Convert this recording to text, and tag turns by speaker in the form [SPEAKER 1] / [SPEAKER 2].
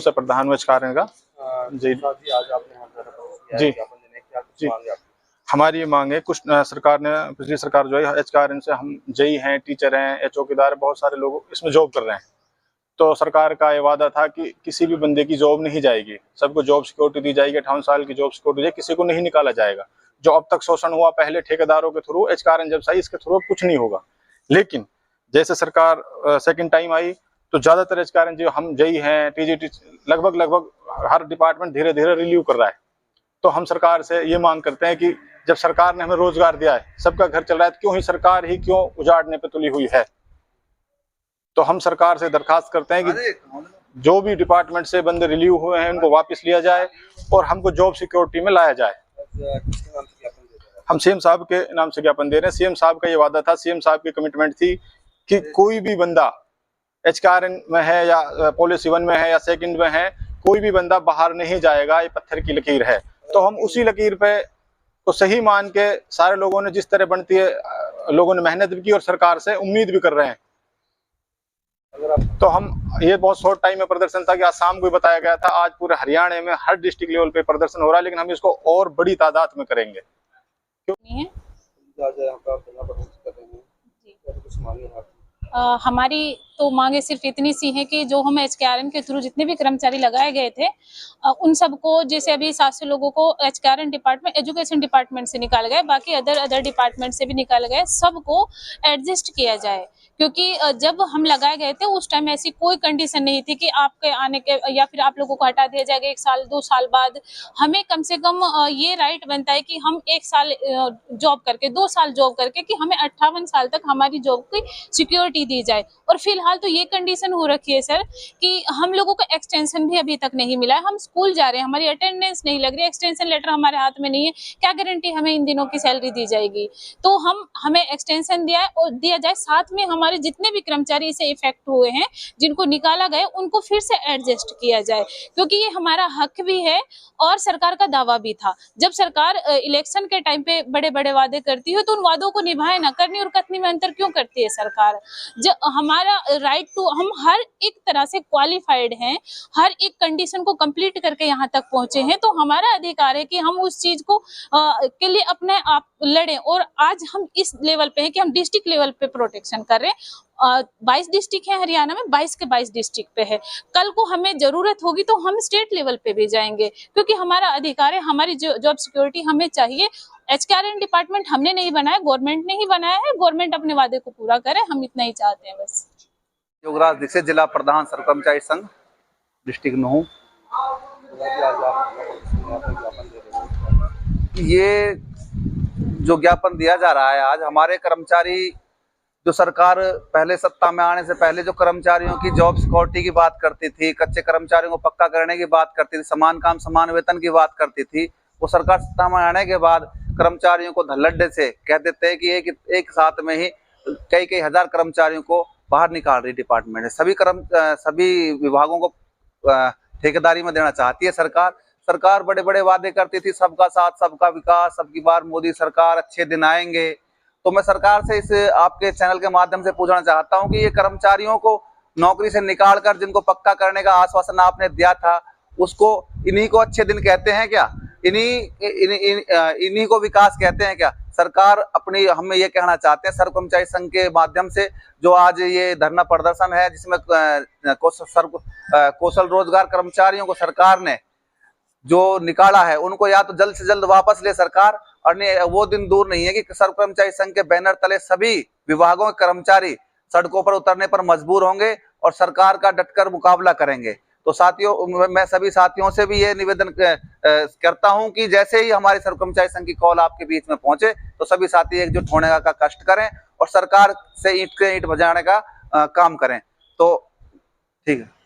[SPEAKER 1] समूह से प्रधान हूँ एचकारण का। जी
[SPEAKER 2] आज आपने
[SPEAKER 1] जी जी हमारी ये मांग है, कुछ सरकार ने, पिछली सरकार जो है एचकारण से, हम जेई हैं, टीचर हैं या चौकीदार, बहुत सारे लोग इसमें जॉब कर रहे हैं। तो सरकार का ये वादा था कि किसी भी बंदे की जॉब नहीं जाएगी, सबको जॉब सिक्योरिटी दी जाएगी, 58 साल की जॉब सिक्योरिटी दी, किसी को नहीं निकाला जाएगा। जो अब तक शोषण हुआ पहले ठेकेदारों के थ्रू, एचकारण जब सही, इसके थ्रू कुछ नहीं होगा। लेकिन जैसे सरकार सेकंड टाइम आई तो ज्यादातर एचकारण जो हम जेई हैं, टीजीटी, लगभग हर डिपार्टमेंट धीरे धीरे रिलीव कर रहा है। तो हम सरकार से ये मांग करते हैं कि जब सरकार ने हमें रोजगार दिया है, सबका घर चल रहा है, तो क्यों ही सरकार ही क्यों उजाड़ने पे तुली हुई है। तो हम सरकार से दरखास्त करते हैं कि जो भी डिपार्टमेंट से बंदे रिलीव हुए हैं उनको वापस लिया जाए और हमको जॉब सिक्योरिटी में लाया जाए। हम सीएम साहब के नाम से ज्ञापन दे रहे हैं। सीएम साहब का ये वादा था, सीएम साहब की कमिटमेंट थी कि कोई भी बंदा एचकारण में है या पॉलिसी 1 में है या सेकंड में है, कोई भी बंदा बाहर नहीं जाएगा, ये पत्थर की लकीर है। तो हम उसी लकीर पे तो सही मान के सारे लोगों ने, जिस तरह बनती है, लोगों ने मेहनत भी की और सरकार से उम्मीद भी कर रहे हैं। तो हम, ये बहुत शॉर्ट टाइम में प्रदर्शन था कि आज शाम को ही बताया गया था, आज पूरे हरियाणा में हर डिस्ट्रिक्ट लेवल पे प्रदर्शन हो रहा है, लेकिन हम इसको और बड़ी तादाद में करेंगे।
[SPEAKER 3] हमारी तो मांगे सिर्फ इतनी सी है कि जो हम एचकेआरएन के थ्रू जितने भी कर्मचारी लगाए गए थे, उन सबको, जैसे अभी 700 लोगों को एचकेआरएन डिपार्टमेंट, एजुकेशन डिपार्टमेंट से निकाल गए, बाकी अदर डिपार्टमेंट से भी निकाल गए, सबको एडजस्ट किया जाए। क्योंकि जब हम लगाए गए थे उस टाइम ऐसी कोई कंडीशन नहीं थी कि आपके आने के या फिर आप लोगों को हटा दिया जाएगा 1 साल 2 साल बाद। हमें कम से कम ये राइट बनता है कि हम 1 साल जॉब करके, 2 साल जॉब करके, कि हमें 58 साल तक हमारी जॉब की सिक्योरिटी दी जाए। और फिलहाल तो ये कंडीशन हो रखी है सर कि हम लोगों को एक्सटेंशन भी अभी तक नहीं मिला है। हम स्कूल जा रहे हैं, हमारी अटेंडेंस नहीं लग रही, एक्सटेंशन लेटर हमारे हाथ में नहीं है, क्या गारंटी हमें इन दिनों की सैलरी दी जाएगी। तो हमें एक्सटेंशन दिया जाए, साथ में हमारे जितने भी कर्मचारी इसे इफेक्ट हुए हैं, जिनको निकाला गया, उनको फिर से एडजस्ट किया जाए, क्योंकि ये हमारा हक भी है और सरकार का दावा भी था। जब सरकार इलेक्शन के टाइम पे बड़े बड़े वादे करती है तो उन वादों को निभाए ना, करनी और कथनी में अंतर क्यों करती है सरकार। जब हमारा राइट टू, हम हर एक तरह से क्वालिफाइड हैं, हर एक कंडीशन को कंप्लीट करके यहाँ तक पहुंचे हैं, तो हमारा अधिकार है कि हम उस चीज को के लिए अपने आप लड़ें। और आज हम इस लेवल पे हैं कि हम डिस्ट्रिक्ट लेवल पे प्रोटेक्शन कर रहे हैं। 22 डिस्ट्रिक्ट है हरियाणा में, 22 के 22 डिस्ट्रिक्ट पे है। कल को हमें जरूरत होगी तो हम स्टेट लेवल पे भी जाएंगे, क्योंकि हमारा अधिकार है, हमारी जॉब सिक्योरिटी हमें चाहिए। एचकेआरएन डिपार्टमेंट हमने नहीं बनाया, गवर्नमेंट ने ही बनाया है। गवर्नमेंट अपने वादे को पूरा करे, हम इतना ही चाहते हैं बस।
[SPEAKER 2] योगराज दीक्षित, जिला प्रधान सर्व कर्मचारी संघ, डिस्ट्रिक्ट नूंह। ये जो ज्ञापन दिया जा रहा है आज, हमारे कर्मचारी, जो सरकार पहले सत्ता में आने से पहले जो कर्मचारियों की जॉब सिक्योरिटी की बात करती थी, कच्चे कर्मचारियों को पक्का करने की बात करती थी, समान काम समान वेतन की बात करती थी, वो सरकार सत्ता में आने के बाद कर्मचारियों को धल्लड्डे से कह देते हैं कि एक साथ में ही कई हजार कर्मचारियों को बाहर निकाल रही डिपार्टमेंट है। सभी विभागों को ठेकेदारी में देना चाहती है सरकार। सरकार बड़े बड़े वादे करती थी, सबका साथ सबका विकास, अब की बार मोदी सरकार, अच्छे दिन आएंगे। तो मैं सरकार से इस आपके चैनल के माध्यम से पूछना चाहता हूं कि ये कर्मचारियों को नौकरी से निकालकर जिनको पक्का करने का आश्वासन आपने दिया था, उसको इन्हीं को अच्छे दिन कहते हैं क्या? इन्हीं को विकास कहते हैं क्या? सरकार अपनी, हम ये कहना चाहते हैं सर्व कर्मचारी संघ के माध्यम से, जो आज ये धरना प्रदर्शन है जिसमें कौशल रोजगार कर्मचारियों को सरकार ने जो निकाला है, उनको या तो जल्द से जल्द वापस ले सरकार, और वो दिन दूर नहीं है कि सर्व कर्मचारी संघ के बैनर तले सभी विभागों के कर्मचारी सड़कों पर उतरने पर मजबूर होंगे और सरकार का डटकर मुकाबला करेंगे। तो साथियों, मैं सभी साथियों से भी ये निवेदन करता हूं कि जैसे ही हमारे सर्व कर्मचारी संघ की कॉल आपके बीच में पहुंचे तो सभी साथी एकजुट होने का कष्ट करें और सरकार से ईंट के ईंट बजाने का काम करें। तो ठीक है।